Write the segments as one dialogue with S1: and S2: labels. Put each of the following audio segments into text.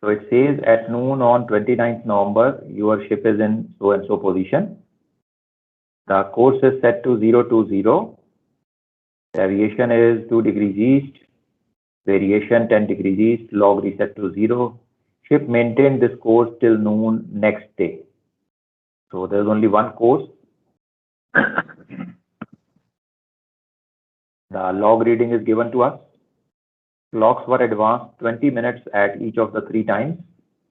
S1: So it says at noon on 29th November, your ship is in so and so position. The course is set to 020. Deviation is 2 degrees east. Variation 10 degrees east. Log reset to 0. Ship maintained this course till noon next day. So there's only one course. The log reading is given to us. Clocks were advanced 20 minutes at each of the 3 times.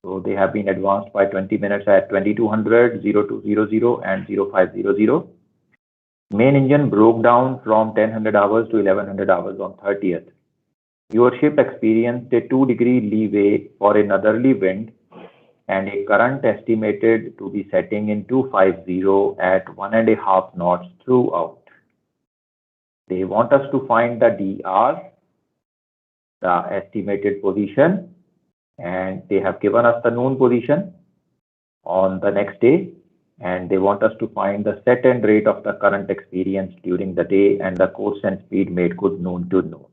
S1: So they have been advanced by 20 minutes at 2200, 0200 and 0500. Main engine broke down from 1000 hours to 1100 hours on 30th. Your ship experienced a 2-degree leeway for a northerly wind and a current estimated to be setting in 250 at 1.5 knots throughout. They want us to find the DR, the estimated position, and they have given us the noon position on the next day, and they want us to find the set and rate of the current experienced during the day and the course and speed made good noon to noon.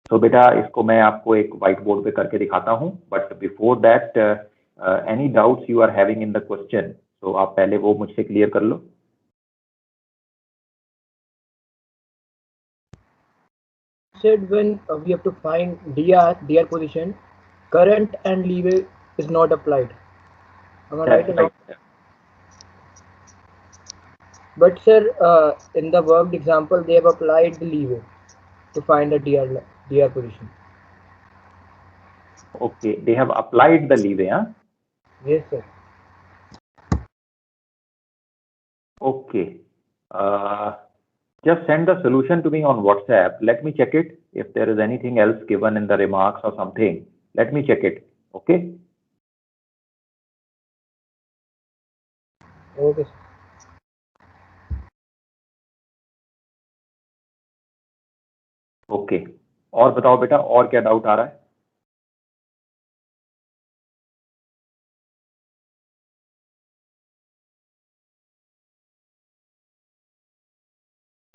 S1: So बेटा इसको मैं आपको एक white board पे करके दिखाता हूँ, but before that any doubts you are having in the question, तो आप पहले वो मुझसे क्लियर कर लो.
S2: Said when we have to find DR position, current and leeway is not applied. Am I right?
S1: Right.
S2: But sir, in the worked example, they have applied the leeway to find the DR position.
S1: Okay, they have applied the leeway, huh?
S2: Yes, sir.
S1: Okay. Just send the solution to me on WhatsApp. Let me check it. If there is anything else given in the remarks or something, let me check it. Okay?
S2: Okay, sir.
S1: Okay और बताओ बेटा और क्या doubt आ रहा है.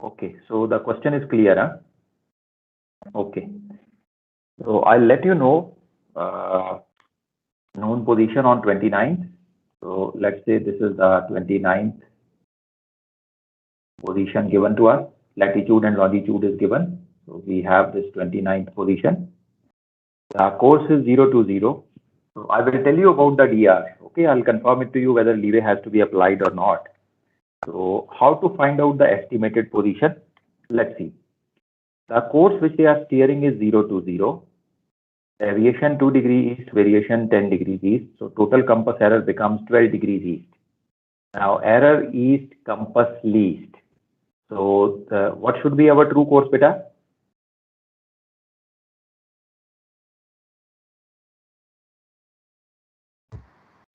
S1: Okay, so the question is clear, huh? Okay, so I'll let you know noon position on 29th. So let's say this is the 29th position given to us. Latitude and longitude is given. So we have this 29th position. The course is 020. So I will tell you about the DR. Okay, I'll confirm it to you whether leeway has to be applied or not. So how to find out the estimated position? Let's see. The course which they are steering is 020. Deviation 2 degrees east, variation 10 degrees east. So total compass error becomes 12 degrees east. Now error east, compass least. So what should be our true course, beta?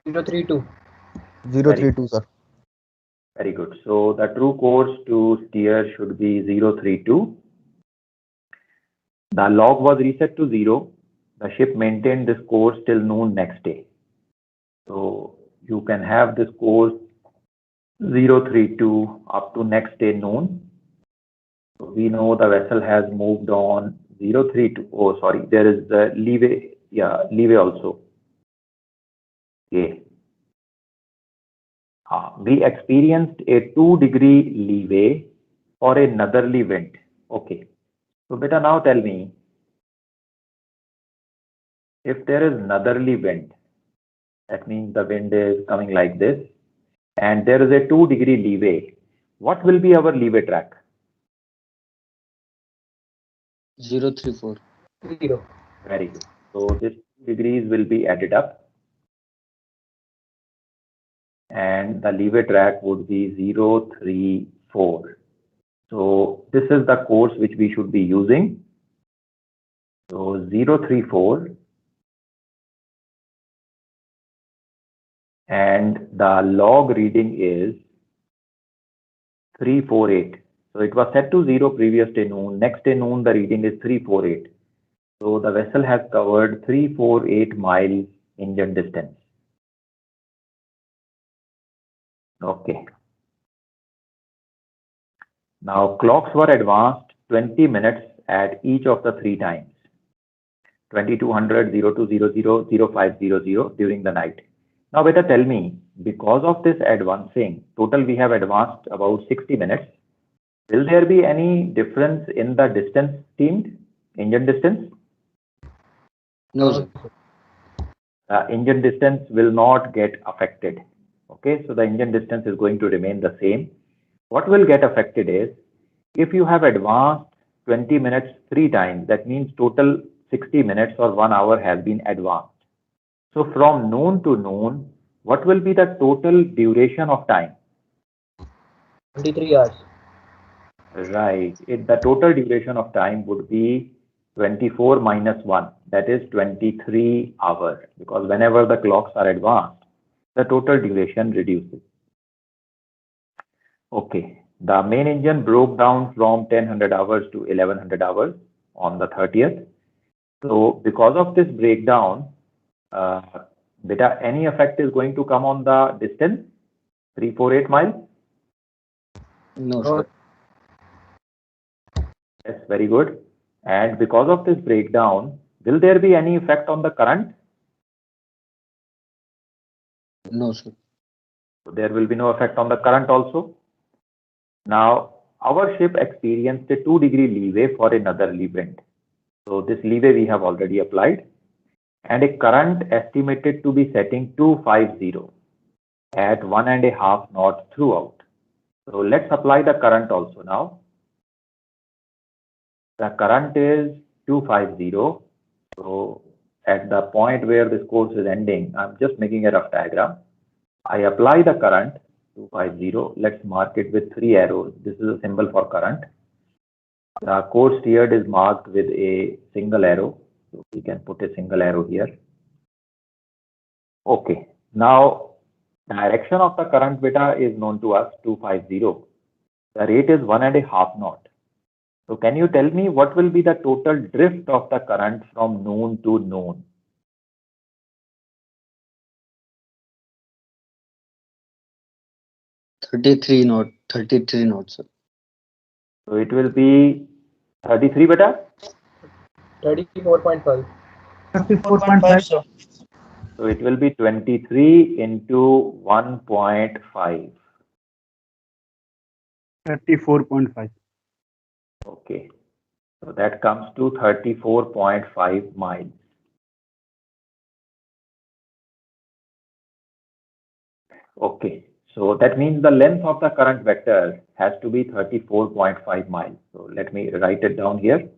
S2: 032.
S3: 032, sir.
S1: Very good. So the true course to steer should be 032. The log was reset to 0. The ship maintained this course till noon next day. So you can have this course 032 up to next day noon. So we know the vessel has moved on 032. Oh, sorry, there is the leeway. Yeah, leeway also. Okay. We experienced a 2-degree leeway for a northerly wind. Okay. So beta now tell me, if there is northerly wind, that means the wind is coming like this, and there is a 2-degree leeway, what will be our leeway track?
S3: 034.
S2: 0.
S1: Very good. So this degrees will be added up, and the leeway track would be 034. So this is the course which we should be using. So 034, and the log reading is 348. So it was set to 0 previous day noon. Next day noon, the reading is 348. So the vessel has covered 348 miles engine distance. Okay. Now clocks were advanced 20 minutes at each of the 3 times. 2200, 0200, 0500 during the night. Now, beta, tell me, because of this advancing, total we have advanced about 60 minutes. Will there be any difference in the distance teamed, engine distance?
S3: No, sir.
S1: Engine distance will not get affected. Okay, so the engine distance is going to remain the same. What will get affected is if you have advanced 20 minutes 3 times, that means total 60 minutes or 1 hour has been advanced. So from noon to noon, what will be the total duration of time?
S2: 23 hours.
S1: Right. The total duration of time would be 24 minus 1, that is 23 hours, because whenever the clocks are advanced, the total duration reduces. Okay, the main engine broke down from 1000 hours to 1100 hours on the 30th. So because of this breakdown, beta, any effect is going to come on the distance, 348 miles?
S3: No, sir.
S1: Yes, very good. And because of this breakdown, will there be any effect on the current?
S3: No, sir.
S1: So there will be no effect on the current also. Now, our ship experienced a 2-degree leeway for another lee wind. So this leeway we have already applied, and a current estimated to be setting 250 at 1.5 knots throughout. So let's apply the current also now. The current is 250. So at the point where this course is ending, I'm just making a rough diagram. I apply the current 250. Let's mark it with 3 arrows. This is a symbol for current. The course steered is marked with a single arrow. So we can put a single arrow here. Okay. Now, direction of the current beta is known to us, 250. The rate is 1.5 knot. So can you tell me what will be the total drift of the current from noon to noon?
S3: Thirty-three knots, sir.
S1: So it will be 33 beta?
S2: 34.5.
S4: 34.5, sir.
S1: So it will be 23 into 1.5.
S4: 34.5.
S1: Okay. So that comes to 34.5 miles. Okay. So that means the length of the current vector has to be 34.5 miles. So let me write it down here.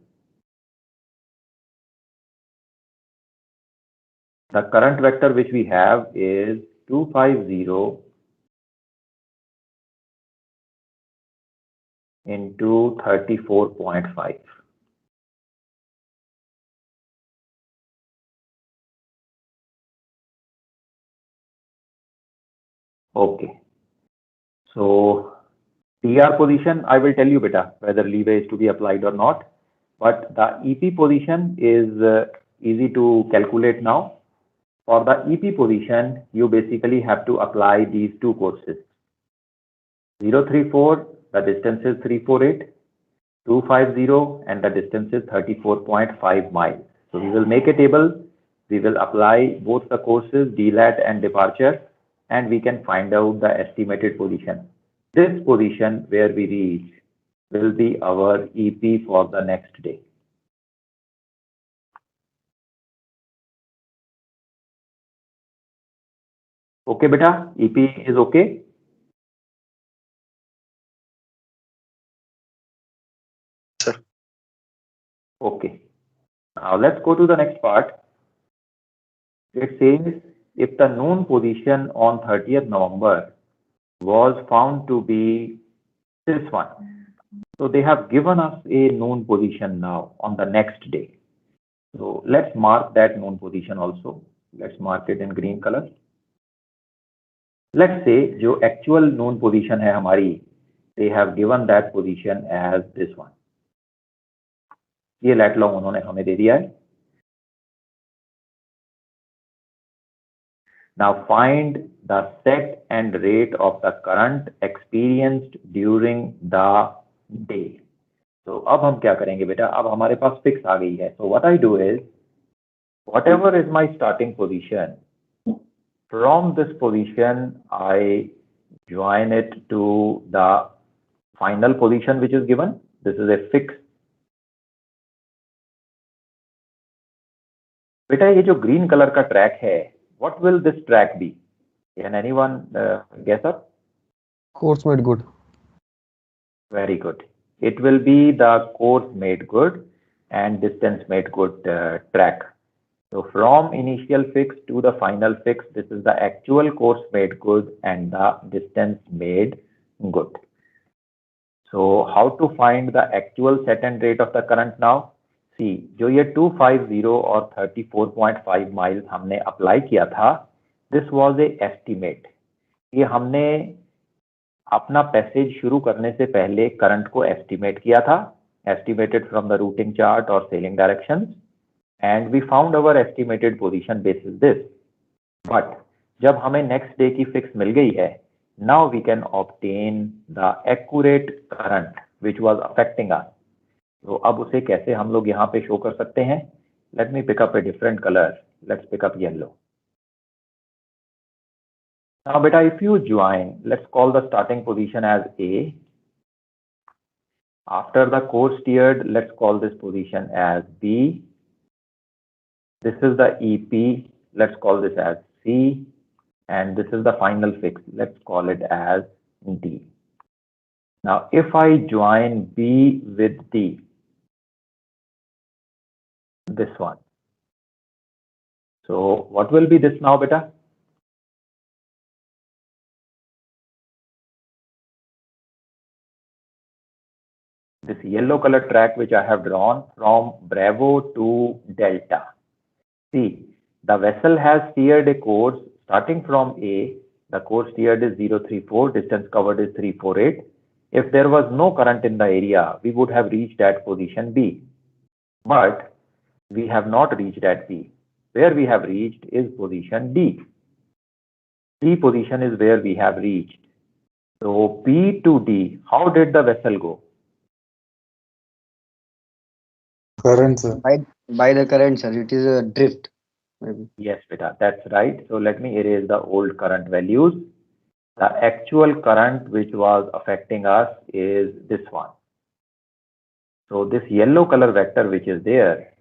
S1: The current vector which we have is 250 into 34.5. Okay. So PR position, I will tell you beta whether leeway is to be applied or not. But the EP position is easy to calculate now. For the EP position, you basically have to apply these two courses. 034, the distance is 348, 250, and the distance is 34.5 miles. So we will make a table. We will apply both the courses, DLAT and departure, and we can find out the estimated position. This position where we reach will be our EP for the next day. Okay, beta, EP is okay?
S4: Sir.
S1: Okay. Now let's go to the next part. It says if the noon position on 30th November was found to be this one. So they have given us a noon position now on the next day. So let's mark that noon position also. Let's mark it in green color. Let's say जो actual noon position है हमारी, they have given that position as this one. ये lat long उन्होंने हमें दे दिया है. Now find the set and rate of the current experienced during the day. So अब हम क्या करेंगे बेटा? अब हमारे पास फिक्स आ गई है. So what I do is whatever is my starting position, from this position, I join it to the final position which is given. This is a fix. बेटा ये जो green color का track है, what will this track be? Can anyone guess up?
S5: Course made good.
S1: Very good. It will be the course made good and distance made good track. So from initial fix to the final fix, this is the actual course made good and the distance made good. So how to find the actual set and rate of the current now? See, जो ये 250 और 34.5 miles हमने apply किया था, this was a estimate. ये हमने अपना passage शुरू करने से पहले करंट को एस्टिमेट किया था, estimated from the routing chart or sailing directions, and we found our estimated position basis this. But जब हमें next day की fix मिल गई है, now we can obtain the accurate current which was affecting us. तो अब उसे कैसे हम लोग यहाँ पे शो कर सकते हैं? Let me pick up a different color. Let's pick up yellow. Now beta, if you join, let's call the starting position as A. After the course steered, let's call this position as B. This is the EP, let's call this as C. And this is the final fix, let's call it as D. Now if I join B with D, this one. So what will be this now beta? This yellow color track which I have drawn from Bravo to Delta. See, the vessel has steered a course starting from A. The course steered is 034, distance covered is 348. If there was no current in the area, we would have reached at position B. But we have not reached at B. Where we have reached is position D. D position is where we have reached. So B to D, how did the vessel go?
S4: Current, sir.
S3: By the current, sir. It is a drift. Maybe.
S1: Yes, beta, that's right. So let me erase the old current values. The actual current which was affecting us is this one. So this yellow color vector which is there,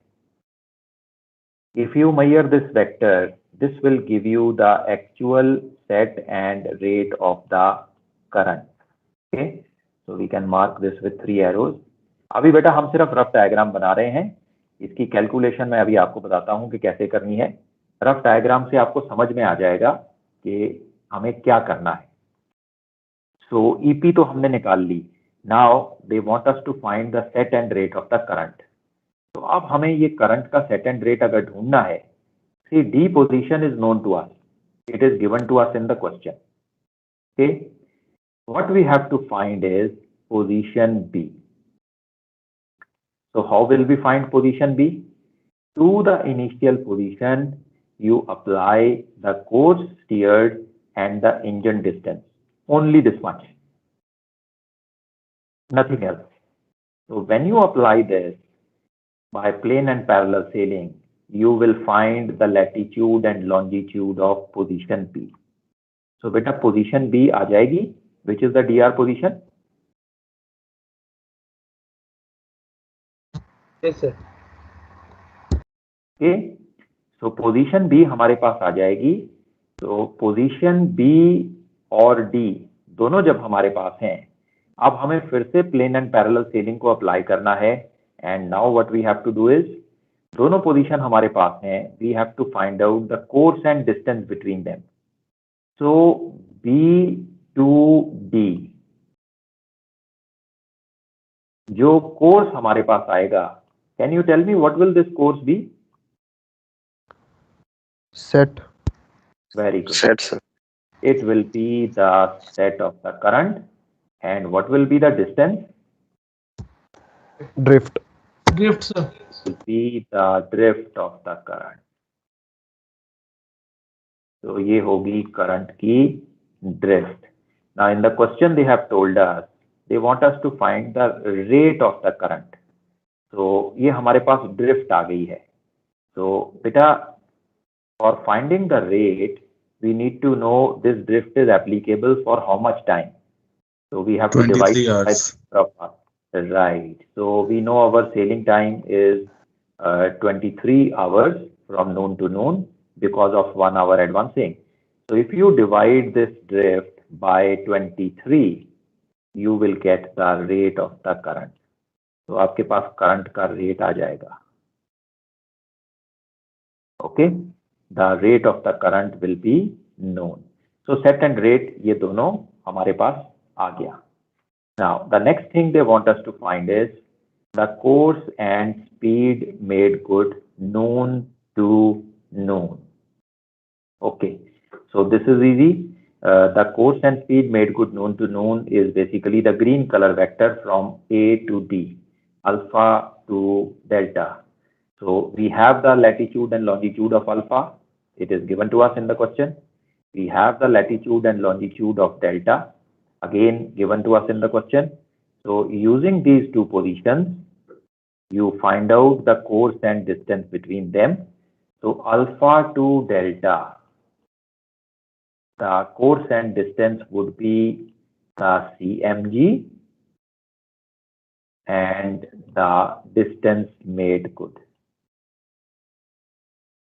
S1: if you measure this vector, this will give you the actual set and rate of the current. Okay, so we can mark this with 3 arrows. अभी बेटा हम सिर्फ rough diagram बना रहे हैं, इसकी calculation मैं अभी आपको बताता हूं कि कैसे करनी है. रफ डायग्राम से आपको समझ में आ जाएगा कि हमें क्या करना है. सो ईपी तो हमने निकाल ली. Now they want us to find the set and rate of the current. तो अब हमें ये करंट का सेट एंड रेट अगर ढूंढना है, C D position is known to us, it is given to us in the question. Okay, what we have to find is position B. So how will we find position B? To the initial position, you apply the course steered and the engine distance. Only this much. Nothing else. So when you apply this by plane and parallel sailing, you will find the latitude and longitude of position B. So beta position B आ जाएगी, which is the DR position.
S2: Yes, sir.
S1: Okay, so position B हमारे पास आ जाएगी. तो position B और D दोनों जब हमारे पास हैं, अब हमें फिर से प्लेन एंड पैरेलल सेलिंग को अप्लाई करना है. And now what we have to do is, दोनों पोजीशन हमारे पास हैं, we have to find out the course and distance between them. So B to D, जो कोर्स हमारे पास आएगा, can you tell me what will this course be?
S5: Set.
S1: Very good.
S4: Set, sir.
S1: It will be the set of the current. And what will be the distance?
S5: Drift.
S2: Drift, sir.
S1: It will be the drift of the current. So ये होगी current की drift. Now in the question they have told us, they want us to find the rate of the current. तो ये हमारे पास drift आ गई है. So beta, for finding the rate, we need to know this drift is applicable for how much time. So we have to divide
S4: 23
S1: by
S4: hours.
S1: the number of hours. Right. So we know our sailing time is 23 hours from noon to noon because of 1 hour advancing. So if you divide this drift by 23, you will get the rate of the current. तो आपके पास current का rate आ जाएगा. Okay, the rate of the current will be known. So set and rate ये दोनों हमारे पास आ गया. Now the next thing they want us to find is the course and speed made good known to known. Okay, so this is easy. The course and speed made good known to known is basically the green color vector from A to D, alpha to delta. So we have the latitude and longitude of alpha. It is given to us in the question. We have the latitude and longitude of delta, again given to us in the question. So using these two positions, you find out the course and distance between them. So alpha to delta, the course and distance would be the CMG and the distance made good.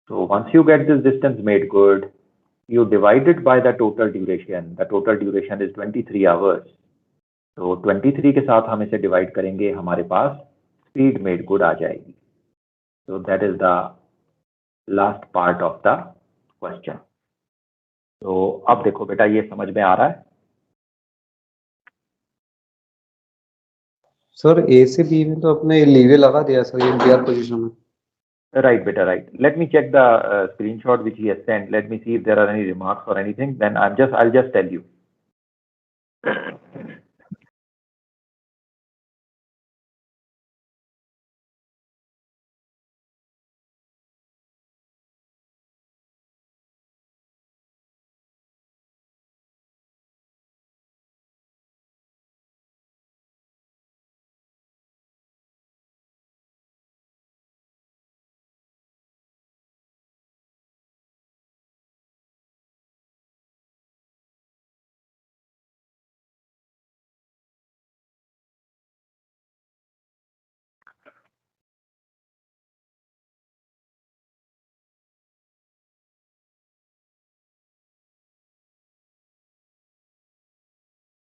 S1: So once you get this distance made good, you divide it by the total duration. The total duration is 23 hours. So 23 के साथ हम इसे divide करेंगे, हमारे पास speed made good आ जाएगी. So that is the last part of the question. तो अब देखो बेटा, ये समझ में आ रहा है?
S3: सर ए से बी में तो अपने लीवे लगा दिया सर, ये डीआर पोजीशन में.
S1: Right, beta, right. Let me check the screenshot which he has sent. Let me see if there are any remarks or anything. Then I'll just tell you.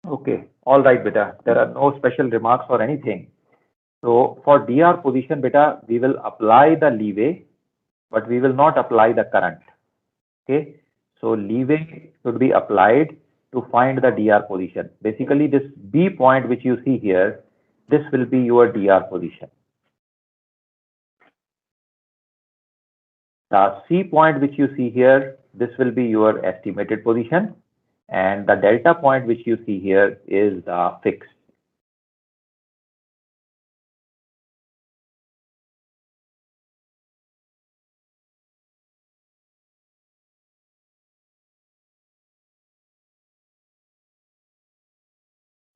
S1: Okay, all right, beta. There are no special remarks or anything. So for DR position, beta, we will apply the leeway, but we will not apply the current. Okay, so leeway should be applied to find the DR position. Basically, this B point which you see here, this will be your DR position. The C point which you see here, this will be your estimated position, and the delta point which you see here is the fixed.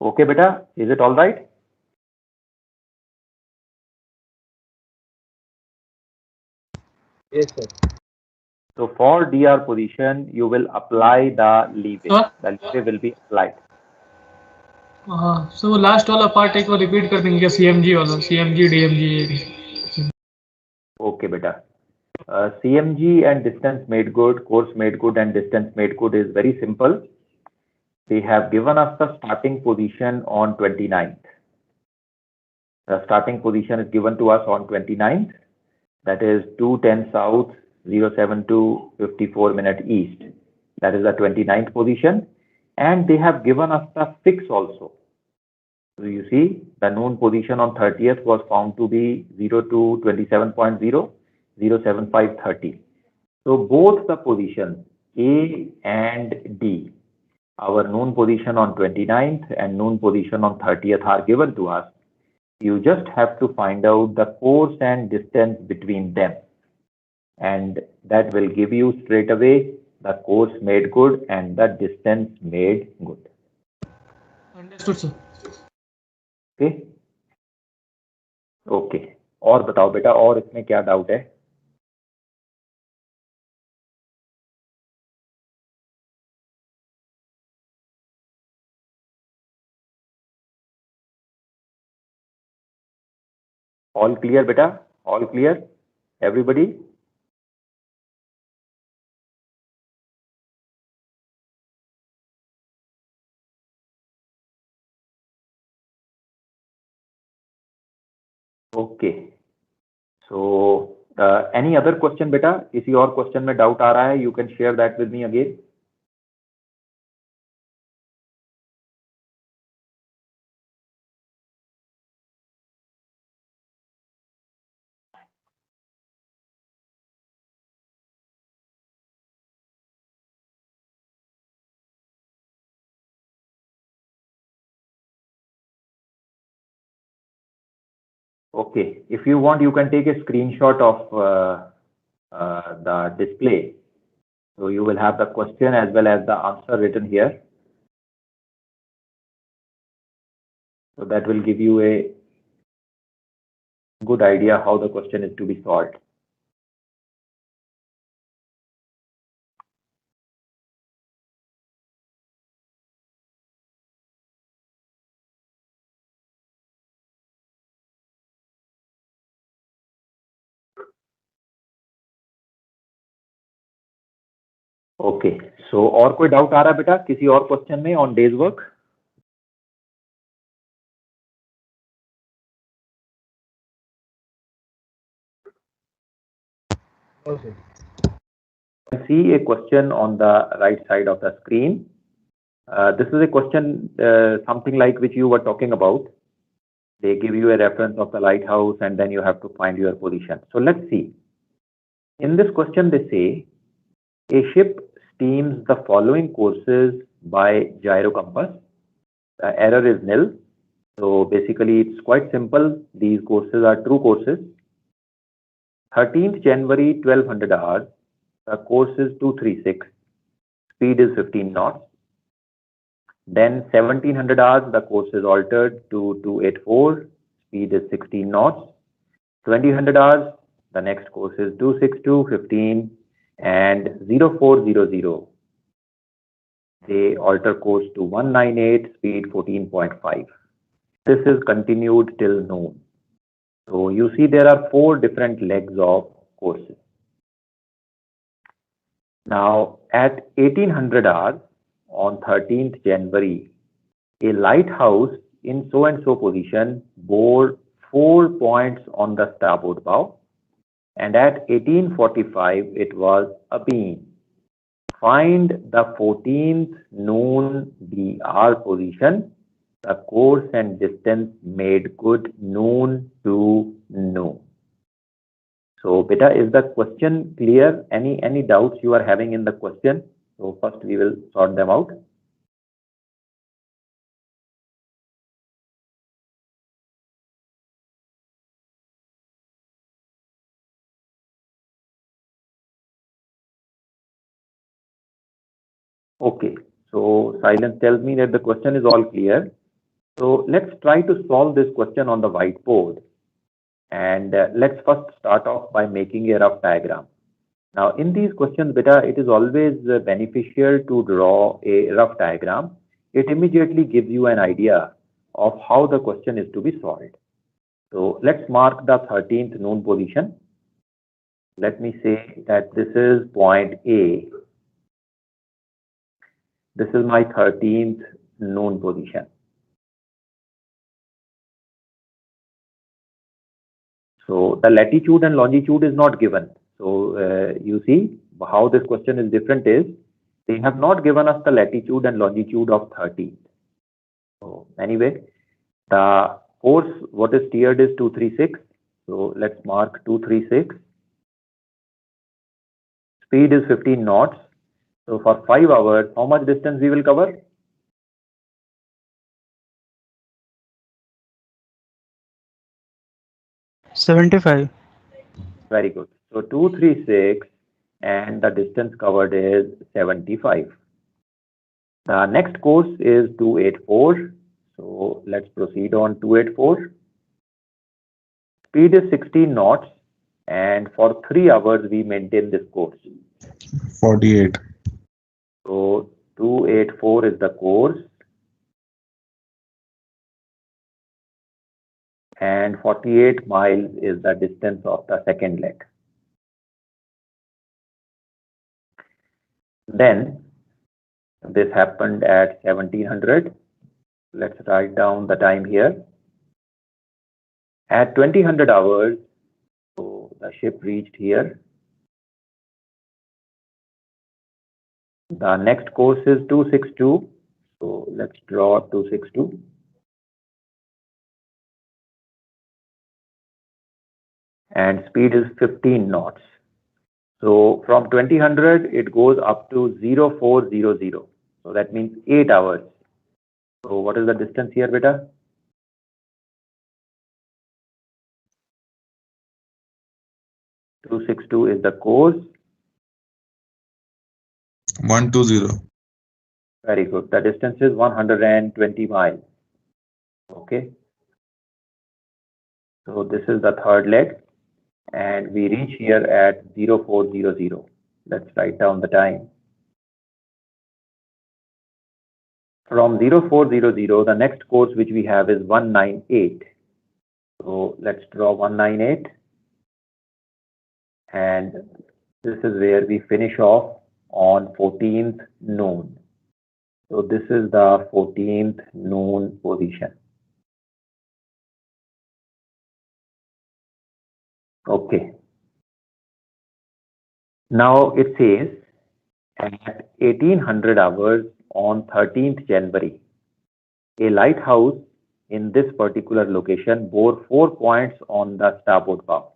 S1: Okay, beta, is it all right?
S2: Yes, sir.
S1: So for DR position, you will apply the leeway.
S6: Sir?
S1: The leeway will be applied.
S6: हाँ, so वो last वाला part एक बार repeat कर देंगे, CMG वाला, CMG DMG.
S1: Okay, beta. CMG and distance made good, course made good, and distance made good is very simple. They have given us the starting position on 29th. The starting position is given to us on 29th. That is 2:10 south, 072 54 minute east. That is the 29th position. And they have given us the fix also. So you see, the noon position on 30th was found to be 0227.0, 07530. So both the positions A and D, our noon position on 29th and noon position on 30th are given to us. You just have to find out the course and distance between them. And that will give you straight away the course made good and the distance made good.
S6: Understood, sir.
S1: Okay. Okay. और बताओ बेटा, और इसमें क्या doubt है? All clear, beta? All clear? Everybody? Okay. So any other question, beta? किसी और question में doubt आ रहा है? You can share that with me again. Okay. If you want, you can take a screenshot of the display. So you will have the question as well as the answer written here. So that will give you a good idea how the question is to be solved. Okay so और कोई doubt आ रहा है बेटा किसी और question में on days work? See a question on the right side of the screen. This is a question something like which you were talking about. They give you a reference of the lighthouse and then you have to find your position. So let's see. In this question they say a ship steams the following courses by gyro compass. The error is nil. So basically it's quite simple. These courses are true courses. 13th January 1200 hours. The course is 236. Speed is 15 knots. Then 1700 hours, the course is altered to 284. Speed is 16 knots. 2000 hours, the next course is 262, 15, and 0400. They alter course to 198, speed 14.5. This is continued till noon. So you see there are 4 different legs of courses. Now at 1800 hours on 13th January, a lighthouse in so and so position bore 4 points on the starboard bow, and at 1845 it was abeam. Find the 14th noon BR position, the course and distance made good noon to noon. So beta, is the question clear? Any doubts you are having in the question? So first we will sort them out. Okay, so silence tells me that the question is all clear. So let's try to solve this question on the whiteboard. And let's first start off by making a rough diagram. Now in these questions, beta, it is always beneficial to draw a rough diagram. It immediately gives you an idea of how the question is to be solved. So let's mark the 13th noon position. Let me say that this is point A. This is my 13th noon position. So the latitude and longitude is not given. So you see how this question is different is they have not given us the latitude and longitude of 13th. So anyway, the course what is steered is 236. So let's mark 236. Speed is 15 knots. So for 5 hours, how much distance we will cover?
S5: $75.
S1: Very good. So 236 and the distance covered is 75. The next course is 284. So let's proceed on 284. Speed is 16 knots and for 3 hours we maintain this course.
S4: 48.
S1: So 284 is the course and 48 miles is the distance of the second leg. Then this happened at 1700. Let's write down the time here. At 2000 hours, so the ship reached here. The next course is 262. So let's draw 262. And speed is 15 knots. So from 2000, it goes up to 0400. So that means 8 hours. So what is the distance here, beta? (262) is the course.
S4: 120.
S1: Very good. The distance is 120 miles. Okay. So this is the third leg. And we reach here at 0400. Let's write down the time. From 0400, the next course which we have is 198. So let's draw 198. And this is where we finish off on 14th noon. So this is the 14th noon position. Okay. Now it says at 1800 hours on 13th January, a lighthouse in this particular location bore 4 points on the starboard bow.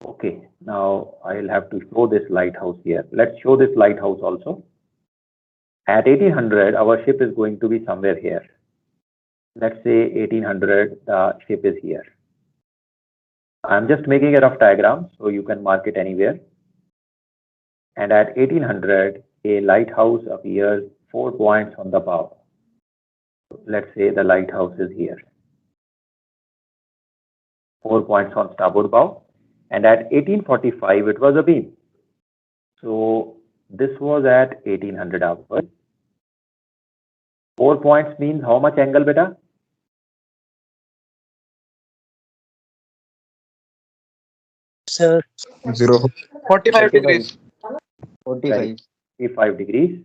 S1: Okay, now I'll have to show this lighthouse here. Let's show this lighthouse also. At 1800, our ship is going to be somewhere here. Let's say 1800, the ship is here. I'm just making a rough diagram, so you can mark it anywhere. And at 1800, a lighthouse appears 4 points on the bow. Let's say the lighthouse is here. 4 points on starboard bow. And at 1845, it was a beam. So this was at 1800 hours. 4 points means how much angle, beta?
S2: Sir,
S4: 0.
S6: 45 degrees.
S3: 45.
S1: 45 degrees.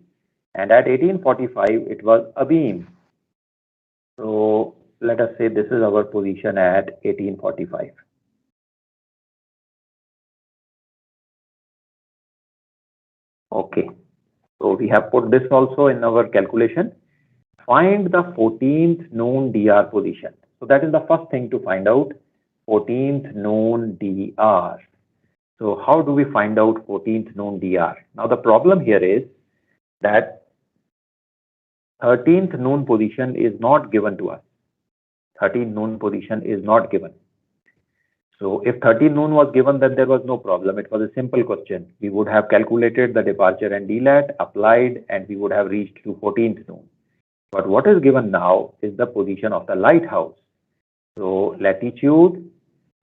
S1: And at 1845, it was a beam. So let us say this is our position at 1845. Okay. So we have put this also in our calculation. Find the 14th noon DR position. So that is the first thing to find out. 14th noon DR. So how do we find out 14th noon DR? Now the problem here is that 13th noon position is not given to us. 13th noon position is not given. So if 13 noon was given, then there was no problem. It was a simple question. We would have calculated the departure and DLAT, applied, and we would have reached to 14th noon. But what is given now is the position of the lighthouse. So latitude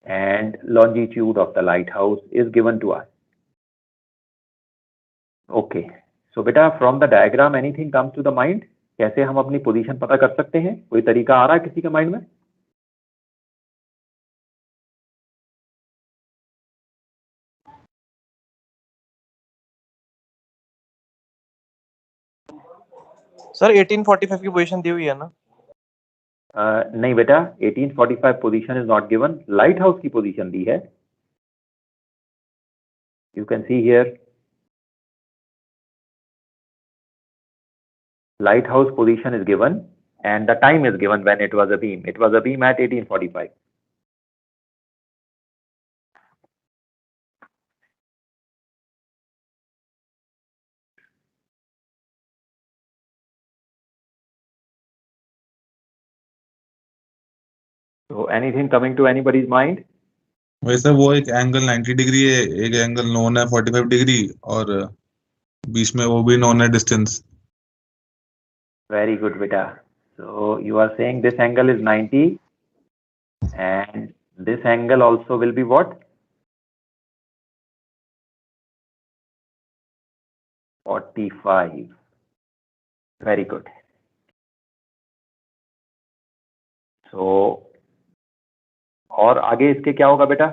S1: and longitude of the lighthouse is given to us. Okay. So beta, from the diagram, anything comes to the mind? कैसे हम अपनी position पता कर सकते हैं? कोई तरीका आ रहा है किसी के माइंड में?
S7: सर 1845 की पोजीशन दी हुई है ना?
S1: नहीं बेटा, 1845 position is not given. Light house की पोजीशन दी है. You can see here lighthouse position is given and the time is given when it was a beam. It was a beam at 1845. So anything coming to anybody's mind?
S4: वैसे वो एक angle 90 degree है, एक angle known है 45 degree और बीच में वो भी नोन है distance.
S1: Very good, beta. So you are saying this angle is 90 and this angle also will be what? 45. Very good. So और आगे इसके क्या होगा बेटा?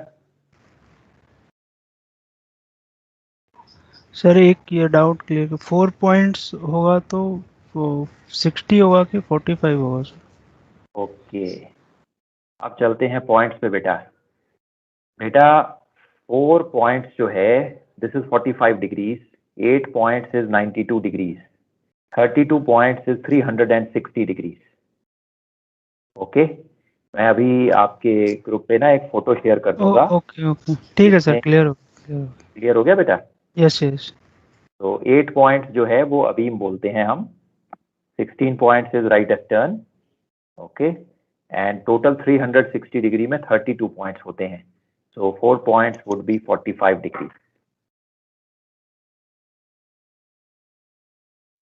S8: सर एक ये डाउट क्लियर, 4 पॉइंट्स होगा तो वो 60 होगा कि 45 होगा सर?
S1: ओके, अब चलते हैं पॉइंट्स पे बेटा। बेटा 4 पॉइंट्स जो है this is 45 degrees, 8 points is 92 degrees, 32 points is 360 degrees. Okay, मैं अभी आपके ग्रुप पे ना एक फोटो शेयर कर दूंगा।
S8: ओके ओके, ठीक है सर, क्लियर हो
S1: क्लियर हो गया बेटा?
S8: Yes yes.
S1: तो 8 पॉइंट्स जो है वो अबीम बोलते हैं हम, 16 points is right half turn, okay, and total 360 degree में 32 पॉइंट्स होते हैं, सो 4 points would be 45 degree.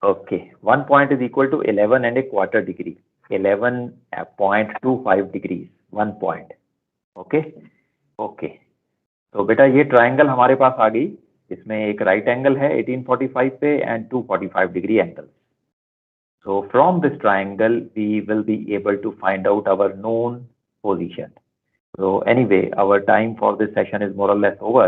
S1: Okay, 1 point is equal to 11 and a quarter degree, 11.25 degree 1 point. Okay okay, तो बेटा ये ट्राइंगल हमारे पास आ गई, इसमें एक राइट एंगल है 1845 पे and 245 degree angle. So from this triangle, we will be able to find out our known position. So anyway, our time for this session is more or less over.